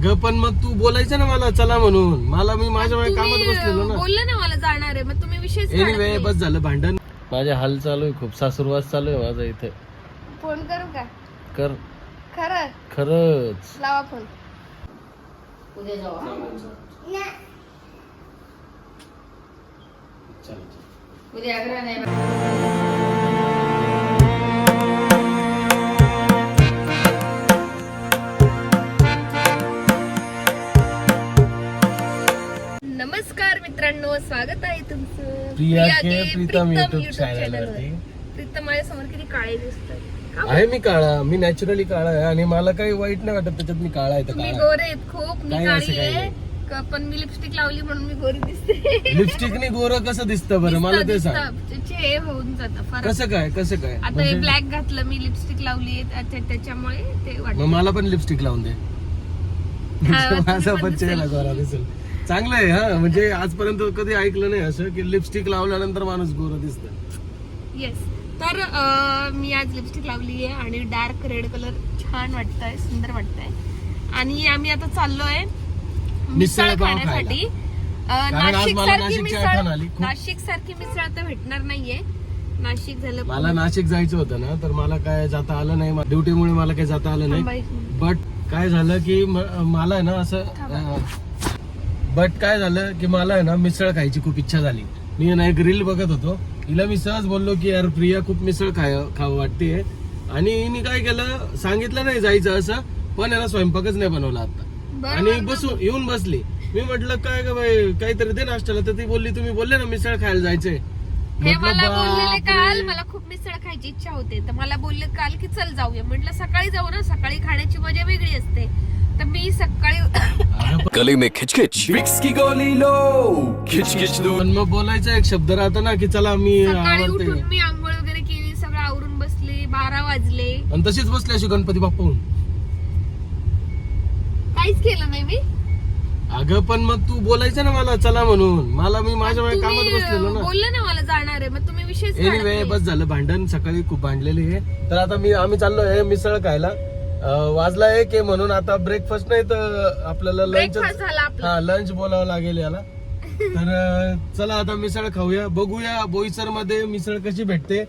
ग पण मग तू बोलायचं ना मला चला म्हणून. मला मी माझ्या कामात बसलेलो ना. बोलले ना मला जाणार आहे, मग तुम्ही विषयच एनिवे बस झालं भांडण. माझे हाल चालू आहे खूप. सासुरवास चालू आहे माझा इथे. फोन करू का? कर खरंच लावा फोन. उद्या जाऊ. उद्या आग्रह नाही. नमस्कार मित्रांनो, स्वागत आहे तुमचं Priya K Pritam YouTube channel channel. Pritam माझ्या समोर किती काळे दिसतात. आहे मी काळा, मी नॅचरली काळा आहे आणि मला काही वाईट नाही वाटत त्याच्यात मी काळा आहे तर तुम्ही काळा. गोरे आहेत खूप, मी काही काळी असं काही आहे पण मी लिपस्टिक लावली म्हणून मी गोरी दिसते. लिपस्टिकने गोरं कसं दिसतं बरं मला ते सांग. हे होऊन जातं फरक. कसं काय आता हे ब्लॅक घातलं, मी लिपस्टिक लावली त्याच्यामुळे ते वाटतं. मग मला पण लिपस्टिक लावून दे. माझा पण चेहरा गोरा दिसेल. चांगलं आहे हा. म्हणजे आजपर्यंत कधी ऐकलं नाही असं की लिपस्टिक लावल्यानंतर माणूस गोरा दिसतं. येस. तर मी आज लिपस्टिक लावली आहे आणि डार्क रेड कलर छान वाटतंय, सुंदर वाटतंय. आणि आम्ही आता चाललोय मिसळ खाण्यासाठी. नाशिक सारखी मिसळ आता भेटणार नाहीये. नाशिक झालं. मला नाशिक जायचं होतं ना, तर मला काय जाता आलं नाही. ड्युटीमुळे मला काही जाता आलं नाही. बट काय झालं की मला आहे ना मिसळ खायची खूप इच्छा झाली. मी ना एक रील बघत होतो. हिला मी सहज बोललो की यार प्रिया खूप मिसळ खावं वाटते. आणि हिने काय केलं, सांगितलं नाही जायचं असं, पण याला स्वयंपाकच नाही बनवला आता. आणि येऊन बसली. मी म्हटलं काय ग बाई काहीतरी दे नाश्त्याला. तर ती बोलली तुम्ही बोलले ना मिसळ खायला जायचंय. हे मला बोललेले काल, मला खूप मिसळ खायची इच्छा होते तर मला बोलले काल की चल जाऊया. म्हटलं सकाळी जाऊ ना, सकाळी खाण्याची मजा वेगळी असते. तर मी सकाळी गले में खिचखिच विक्स की गोली लो खिचखिच लो. पण मग बोलायचा एक शब्द राहतो ना की चला मी सकाळी उठून मी आंघोळ वगैरे केली, सगळं आवरून बसले. 12 वाजले आणि तशीच बसली अशी गणपती बाप्पा. काहीच केलं नाही मी. अगं पण मग तू बोलायचं ना मला चला म्हणून. मला मी माझ्या कामात बसलेलो ना. बोलले ना मला जाणार आहे, मग तुम्ही विषयच एनिवे बस झालं भांडण. सकाळी खूप भांडलेली आहे. तर आता आम्ही चाललोय मिसळ खायला. वाजला एक आहे म्हणून आता ब्रेकफास्ट नाही तर आपल्याला लंच बोलावं लागेल याला. तर चला आता मिसळ खाऊया. बघूया बोईसर मध्ये मिसळ कशी भेटते.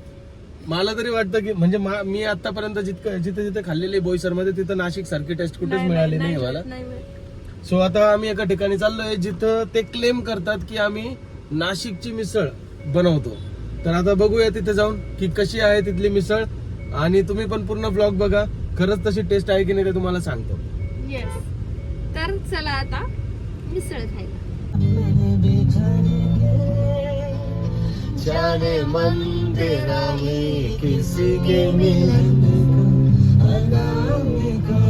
मला तरी वाटतं की म्हणजे मी आतापर्यंत जिथे खाल्लेली बोईसर मध्ये तिथं नाशिक सारखी टेस्ट कुठेच मिळाली नाही मला. सो आता आम्ही एका ठिकाणी चाललोय जिथं ते क्लेम करतात की आम्ही नाशिकची मिसळ बनवतो. तर आता बघूया तिथे जाऊन की कशी आहे तिथली मिसळ. आणि तुम्ही पण पूर्ण ब्लॉग बघा, खरंच तशी टेस्ट आहे की नाही ते तुम्हाला सांगतो. येस. तर चला आता मिसळ खायला. जाने मन तेरा में किसी के मिलन का अनाम का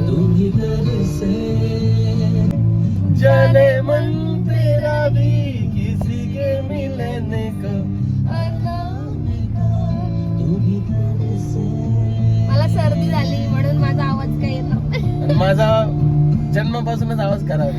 तू ही घर से. जाने मन तेरा भी किसी के मिलन का अनाम का तू ही घर से. मला सर्दी झाली म्हणून माझा आवाज काय येतो. माझा जन्मापासूनच आवाज खराब.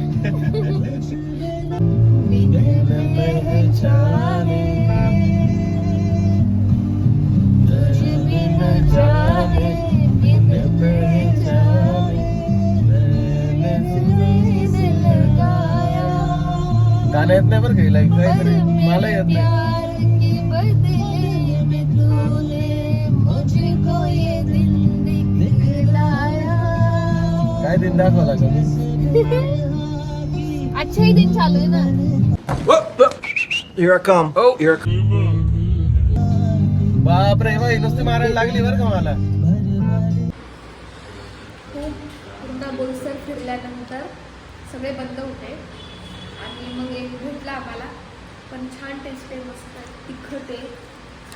गाणं येत नाही बरं घ्यायला काहीतरी. मला येत नाही. काय दिन दाखवा लागेल. अच्छा ही दिन चालू आहे ना. Here I come. Oh, here I come. बापरे बाई नुसती मारायला लागली बरं का मला. खूप पुन्हा बोईसर फिरल्यानंतर सगळे बंद होते आणि मग एक भेटला आम्हाला. पण छान टेस्ट आहे, मस्त आहे, तिखट आहे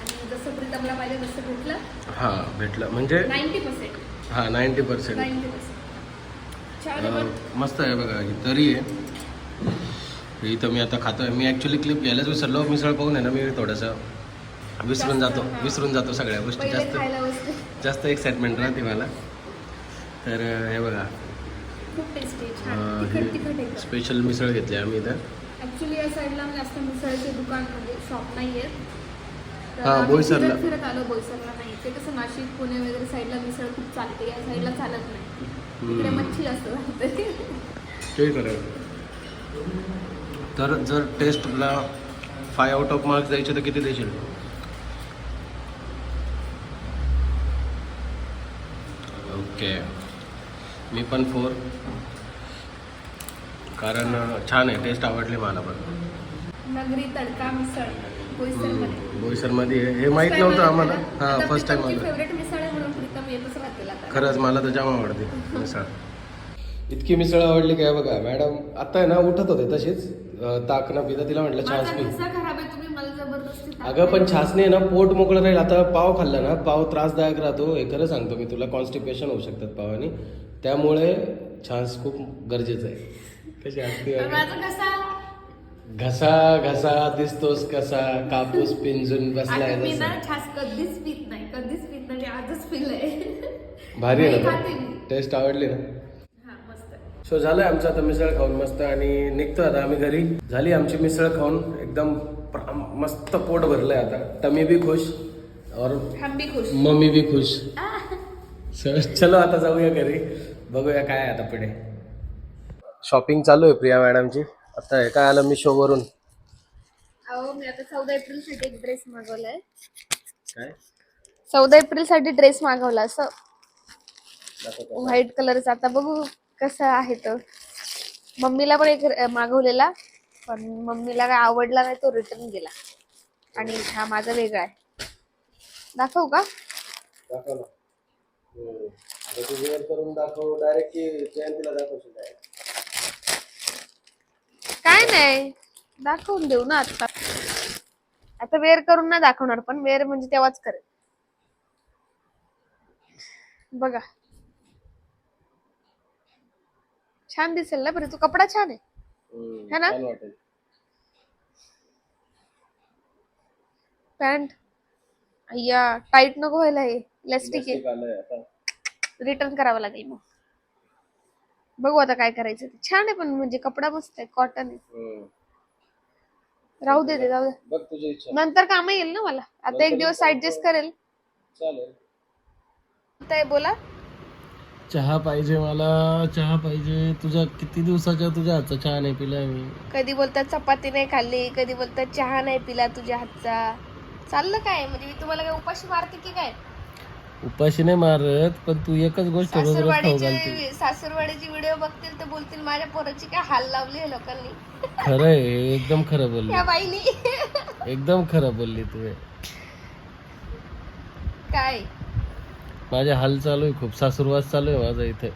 आणि जसं प्रीतमला पाहिजे तसं भेटलं. हा भेटलं म्हणजे 90%. हा 90%. 90%. छान मस्त आहे बघा. तरी आहे इथं मी आता खातोय. मी ऍक्च्युली क्लिप घ्यायलाच विसरलो. मिसळ पाहून आहे ना मी थोडंसं विसरून जातो सगळ्या गोष्टी. जास्त एक्साइटमेंट राहते मला. तर हे बघा खूप टेस्टी छान. स्पेशल मिसळ घेतली आम्ही इथं. ॲक्च्युली या साईडला जास्त मिसळचे दुकान म्हणजे शॉप नाही आहेत. तर हा, आम्ही बोईसरला. फिरत आलो. बोईसरला नाही, ते कसं नाशिक पुणे वगैरे साईडला मिसळ खूप चालते, या साईडला चालत नाही. इकडे मच्छी जास्त चालते. ते करेल. तर जर टेस्टला 5 आउट ऑफ मार्क्स द्यायचे तर किती देशील? ओके, मी पण 4, कारण छान आहे, टेस्ट आवडली मला पण. नगरी तडका मिसळ बोईसरमध्ये. बोईसरमध्ये आहे. हे माहीत नव्हतं आम्हाला. हां, फर्स्ट टाइम आलं. फेवरेट मिसळ आहे म्हणून प्रीतम येतच राहतील आता. खरंच मला तर जाम आवडते मिसळ. इतकी मिसळ आवडली काय बघा मॅडम. आता आहे ना उठत होते तशीच, ताक न पिता तिला म्हटलं छास माझा पी. घसा खराब आहे, तुम्ही मला जबरदस्ती ताक अगं पण छासने ना पोट मोकळं राहील. आता पाव खाल्ला ना, पाव त्रासदायक राहतो, हे खरं सांगतो मी तुला. कॉन्स्टिपेशन होऊ शकतात पावाने, त्यामुळे छास खूप गरजेचं आहे. कशी असते पण माझा घसा घसा घसा दिसतोस कसा, कापूस पिंजून बसलाय आता मी जसा. ना छास कधीच पित नाही, कधीच पित नाही. आजच पिलंय. भारी आहे नाही ना खाते मी. टेस्ट आवडली ना. हा, मस्त आहे. सो झालंय आमचं आता मिसळ खाऊन मस्त, आणि निघतो आता आम्ही घरी. झाली आमची मिसळ खाऊन एकदम मस्त पोट भरलंय आता. टमी भी खुश और हम भी खुश. मम्मी भी खुश. चलो आता जाऊया घरी, बघूया काय आहे आता पुढे. शॉपिंग चालू आहे प्रिया मॅडमची. आता हे काय आलं मिशोवरून. अहो मी आता 14 एप्रिल साठी एक ड्रेस मागवलाय. काय 14 एप्रिल साठी ड्रेस मागवला, असं व्हाईट कलरचा. आता बघू कसा आहे तो. मम्मीला पण एक मागवलेला, पण मम्मीला काय आवडला नाही, तो रिटर्न गेला. आणि हा माझा वेगळा आहे. दाखवू का? दाखव ना. वेअर करून दाखव डायरेक्ट की जयंतीला दाखवशील काय? काय नाही, दाखवून देऊ ना आता. आता वेअर करून नाही दाखवणार, पण वेअर म्हणजे तेव्हाच करेल. बघा छान दिसेल ना, बरं. तो कपडा छान आहे है ना. छान वाटेल. पॅन्ट अय्या टाईट नको व्हायला, हे इलास्टिक आहे. Elastic आलंय आता. रिटर्न करावं लागेल मग. बघू आता काय करायचं ते. छान आहे पण, म्हणजे कपडा मस्त आहे, कॉटन आहे. राहू दे ते, जाऊ दे. बघ तुझी इच्छा. नंतर काम येईल ना मला. आता एक दिवस ऍडजस्ट करेल. चालेल. काय बोला. चहा पाहिजे मला, चहा पाहिजे. तुझ्या किती दिवसाच्या तुझ्या हातचा चहा नाही पिलाय मी. कधी बोलतात चपाती नाही खाल्ली, कधी बोलतात चहा नाही पिला तुझ्या हातचा. चाललं काय म्हणजे, मी तुम्हाला काय उपाशी मारते की काय? उपाशी नाही मारत, पण तू एकच गोष्ट रोज रोज खाऊ घालते. सासूरवाडीचे व्हिडिओ बघतील तर बोलतील माझ्या पोराची काय हाल लावली आहे लोकांनी. खरंय, एकदम खरं बोलली. या बाईनी एकदम खरं बोलली तू. काय माझे हाल चालू आहे खूप. सासूरवास चालू आहे माझा इथे.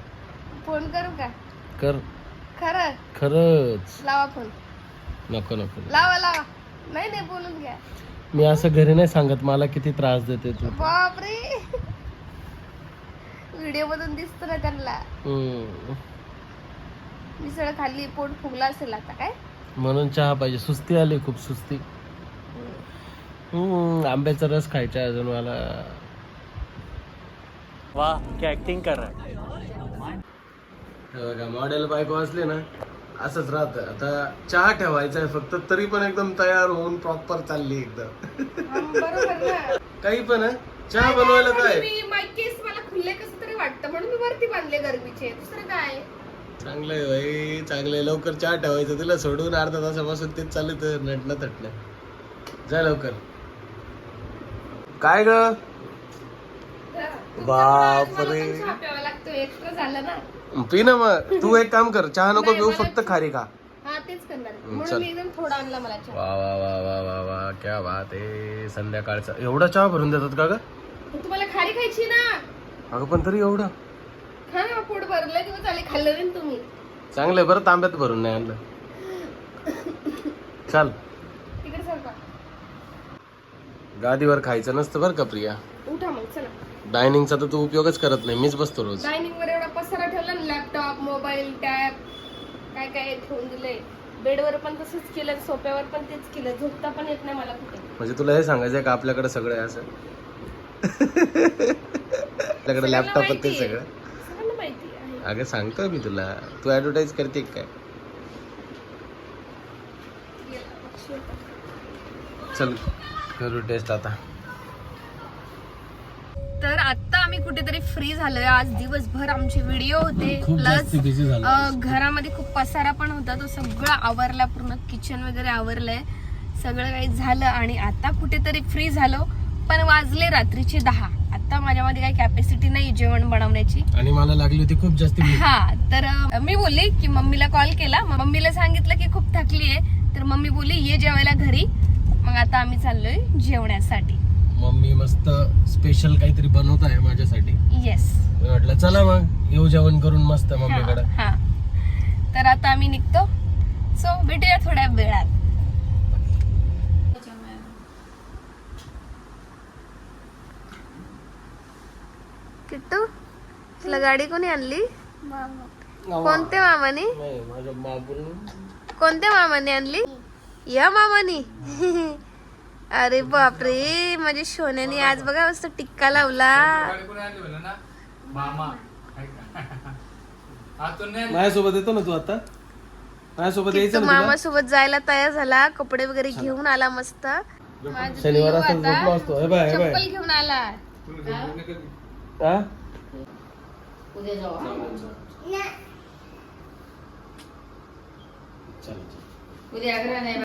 फोन करू का? कर. खरं खरंच. लावा फोन. नको नको. लावा लावा. नाही नाही, बोलून घ्या. मी असं घरी नाही सांगत मला किती त्रास देते तू. बापरे, व्हिडिओ मधून दिसत ना त्यांना. मिसळ खाल्ली, पोट फुगला असेल आता काय. म्हणून चहा पाहिजे. सुस्ती आली खूप, सुस्ती. आंब्याचा रस खायचा अजून मला. वाह क्या एक्टिंग कर रहा है. बघा मॉडेल बायको असले ना असंच राहतं. आता चहा ठेवायचा आहे फक्त, तरी पण एकदम तयार होऊन प्रॉपर चालली एकदम. बरोबर ना. काही पण चहा बनवायला काय. मी माय केस मला खुल्ले कसं तरी वाटतं, म्हणून मी वरती बांधले गरमीचे. दुसरं काय. चांगलंय भाई, चांगलंय. लवकर चहा ठेवायचं तिला सोडून. अर्धा तासापासून तेच चालू तर नटणं तटणं. जा लवकर. काय ग बापरे. चहा प्यावा लागतो, एक्स्ट्रा झालं ना. पी ना मग. तू एक काम कर, चहा नको पिऊ, फक्त खारी खा. हा तेच करणार, चल. म्हणून मी एकदम थोडा आणला मला चहा. वा वा वा वा वा वा, क्या बात आहे. संध्याकाळचा एवढा चहा भरून देतात का ग? तुम्हाला खारी खायची ना. अगं पण तरी एवढा. खा ना, पोट भरलंय दिवस झाले, खाल्लं नाही तुम्ही. चांगलंय बरं, तांब्यात भरून नाही आणलं. चाल तिकडे सरका. गादीवर खायचं नसतं बरं का प्रिया. उठा मग चला. डायनिंगचा तर तू उपयोगच करत नाही, मीच बसतो रोज. डायनिंग वर एवढा पसारा ठेवला ना, लॅपटॉप, मोबाईल, टॅब, काय काय ठेवून दिलंय. बेडवर पण तसंच केलं, सोफ्यावर पण तेच केलं. झोपता पण येत नाही मला कुठे. म्हणजे तुला हे सांगायचंय का आपल्याकडे सगळं आहे असं? आपल्याकडे लॅपटॉप ते सगळं सगळ्यांना माहिती आहे. अगं सांगतोय मी तुला, तू ऍडव्हर्टाईज करते काय? चल करू टेस्ट आता. तर आता आम्ही कुठेतरी फ्री झालोय. आज दिवसभर आमचे व्हिडिओ होते, खूप प्लस जास्त बिझी झालो. घरामध्ये खूप पसारा पण होता, तो सगळं आवरला, पूर्ण किचन वगैरे आवरलंय, सगळं काही झालं आणि आता कुठेतरी फ्री झालो. पण वाजले रात्रीचे 10. आता माझ्यामध्ये काही कॅपॅसिटी नाही जेवण बनवण्याची. आणि मला लागली होती खूप जास्त भूक. हा, तर मी बोलली की मम्मीला कॉल केला, मम्मीला सांगितलं की खूप थकली आहे, तर मम्मी बोलली ये जेवायला घरी. मग आता आम्ही चाललोय जेवण्यासाठी. मम्मी मस्त स्पेशल काहीतरी बनवत आहे माझ्यासाठी. येस. मी म्हटलं चला मग येऊ जेवण करून मस्त मम्मीकडे. हा, तर आता आम्ही निघतो. सो भेटूया थोड्या वेळात. किट्टू, तुला गाडी कोणी आणली? कोणत्या मामाने? नाही, माझ्या बाबूने. कोणत्या मामाने आणली? या मामाने. अरे बापरे, माझ्या सोन्याने आज बघा मस्त टिक्का लावला. माझ्यासोबत येतो ना तू आता? माझ्यासोबत यायचं किट्टू ना मामा तुला? सोबत जायला तयार झाला, कपडे वगैरे घेऊन आला मस्त. शनिवार असं झोपलो असतो. हे बाय, हे बाय. चप्पल घेऊन आला. हा? चला, चला. उद्या अकरा नाही.